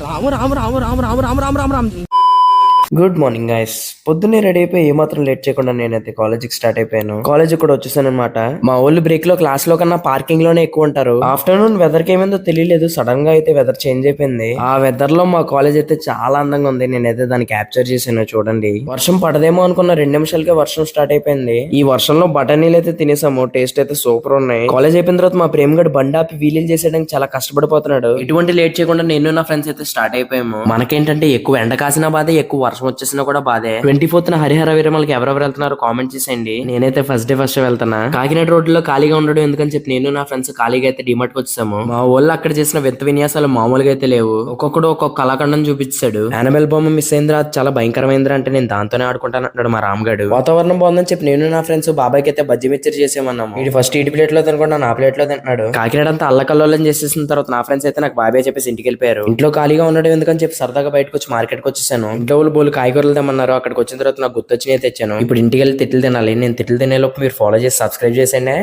రాము Ramu Ramu Ramu Ramu Ramu Ramu Ramu Ramu. Good morning guys. పొద్దున్నే ready అయిపోయి ఏమాత్రం లేట్ చేయకుండా నేనైతే కాలేజీకి స్టార్ట్ అయిపోయాను. కాలేజ్ కూడా వచ్చేసాను అనమాట. మా ఊళ్ళు బ్రేక్ లో క్లాస్ లో కన్నా పార్కింగ్ లోనే ఎక్కువ ఉంటారు. ఆఫ్టర్నూన్ వెదర్ కి ఏమైందో తెలియలేదు, సడన్ గా అయితే వెదర్ చేంజ్ అయిపోయింది. ఆ వెదర్ లో మా కాలేజ్ అయితే చాలా అందంగా ఉంది. నేనైతే దాన్ని క్యాప్చర్ చేశాను. చూడండి, వర్షం పడదేమో అనుకున్న 2 నిమిషాలకే వర్షం స్టార్ట్ అయిపోయింది. ఈ వర్షంలో బఠానీలు అయితే తినేసాము. టేస్ట్ అయితే సూపర్ ఉన్నాయి. కాలేజ్ అయిపోయిన తర్వాత మా ప్రేమ్ గడు బండి ఆపి వీలీలు చేసేయడానికి చాలా కష్టపడిపోతున్నాడు. ఎటువంటి లేట్ చేయకుండా నేను నా ఫ్రెండ్స్ అయితే స్టార్ట్ అయిపోయాము. మనకేంటంటే ఎక్కువ ఎండ కాసినా బాధే, ఎక్కువ వర్షం వచ్చేసినా కూడా బాధే. 24th హరిహర వీరమలకి ఎవరెవరు వెళ్తున్నారు కామెంట్ చేసేయండి. నేనైతే ఫస్ట్ డే వెళ్తున్నా. కాకినాడ రోడ్ లో ఖాళీగా ఉండడం ఎందుకని చెప్పి నేను నా ఫ్రెండ్స్ ఖాళీగా అయితే డిమార్ట్ కి వచ్చాము. మా వాళ్ళు అక్కడ చేసిన వింత విన్యాసాలు మామూలుగా అయితే లేవు. ఒక్కొక్కడు ఒక్కొక్క కళాఖండం చూపించాడు. యానిమల్ బొమ్మ మిస్ అయిందిరా, చాలా భయంకరమైందిరా అంటే నేను దాంతోనే ఆడుకుంటాను మా రామ్గడు. వాతావరణం బాగుందని చెప్పి నేను నా ఫ్రెండ్స్ బాబాయ్కి అయితే బజ్జి మిక్చర్ చేసామన్నాము. ఇది ఫస్ట్ ఇటు ప్లేట్ లో తినకుండా నా ప్లేట్ లో తింటున్నాడు. కాకినాడ అంతా అల్లకల్లోలం చేసేసిన తర్వాత నా ఫ్రెండ్స్ అయితే నాకు బాబాయ్ చెప్పేసి ఇంటికి వెళ్ళిపోయారు. ఇంట్లో ఖాళీగా ఉండడం ఎందుకని చెప్పి సరదాగా బయటకు వచ్చి మార్కెట్ కి వచ్చేసాను. ఇంట్లో బోలు కాయగూరలు తెమ్మన్నారు. అక్కడికి వచ్చిన తర్వాత నాకు గుర్తొచ్చినాయి తెచ్చాను. ఇప్పుడు ఇంటికి వెళ్ళి తిట్లు తినాలి. నేను తిట్లు తినేలోపు మీరు ఫాలో చేసి సబ్స్క్రైబ్ చేసేయండి.